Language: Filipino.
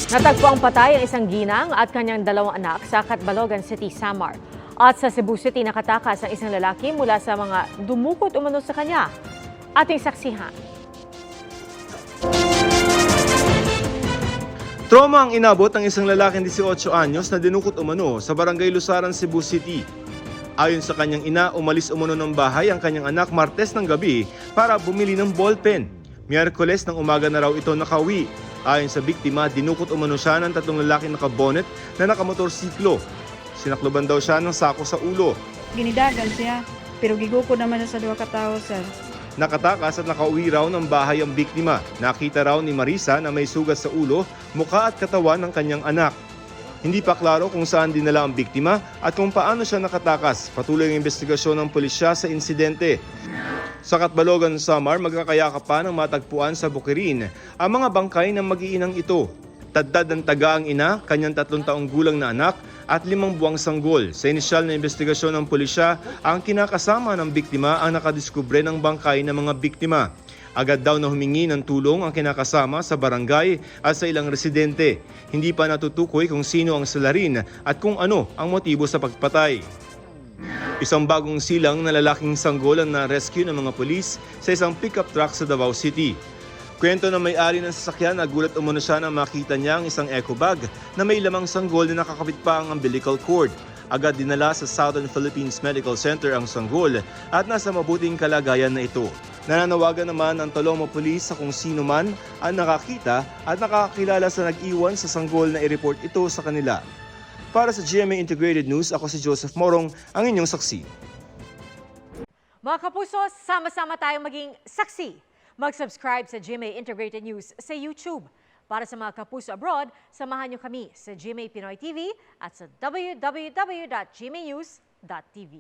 Natagpuang patay ang isang ginang at kanyang dalawang anak sa Catbalogan City, Samar. At sa Cebu City nakatakas ang isang lalaki mula sa mga dumukot umano sa kanya. Ating saksihan. Trauma ang inabot ng isang lalaking 18 anyos na dinukot umano sa Barangay Lusaran, Cebu City. Ayon sa kanyang ina, umalis umano ng bahay ang kanyang anak Martes ng gabi para bumili ng ballpen. Miyerkules ng umaga na raw ito nakauwi. Ayon sa biktima, dinukot umano siya ng tatlong lalaking nakabonet na nakamotorsiklo. Sinakloban daw siya ng sako sa ulo. Ginidagan siya, pero giguko naman siya sa duha ka tawo, sir. Nakatakas at nakauwi raw ng bahay ang biktima. Nakita raw ni Marisa na may sugat sa ulo, mukha at katawan ng kanyang anak. Hindi pa klaro kung saan dinala ang biktima at kung paano siya nakatakas. Patuloy ang investigasyon ng pulisya sa insidente. Sa Catbalogan, Samar, magkakayaka pa ng matagpuan sa Bukirin ang mga bangkay ng mag-iinang ito. Taddad ng taga ang ina, kanyang 3 taong gulang na anak at 5 buwang sanggol. Sa inisyal na investigasyon ng pulisya, ang kinakasama ng biktima ang nakadiskubre ng bangkay ng mga biktima. Agad daw na humingi ng tulong ang kinakasama sa barangay at sa ilang residente. Hindi pa natutukoy kung sino ang salarin at kung ano ang motibo sa pagpatay. Isang bagong silang na lalaking sanggol ang na-rescue ng mga pulis sa isang pickup truck sa Davao City. Kwento ng may-ari ng sasakyan, nagulat umano siya na makita niya ang isang eco bag na may lamang sanggol na nakakabit pa ang umbilical cord. Agad dinala sa Southern Philippines Medical Center ang sanggol at nasa mabuting kalagayan na ito. Nananawagan naman ang Talomo Police sa kung sino man ang nakakita at nakakakilala sa nag-iwan sa sanggol na i-report ito sa kanila. Para sa GMA Integrated News, ako si Joseph Morong, ang inyong saksi. Mga kapuso, sama-sama tayong maging saksi. Mag-subscribe sa GMA Integrated News sa YouTube. Para sa mga kapuso abroad, samahan niyo kami sa GMA Pinoy TV at sa www.gmanews.tv.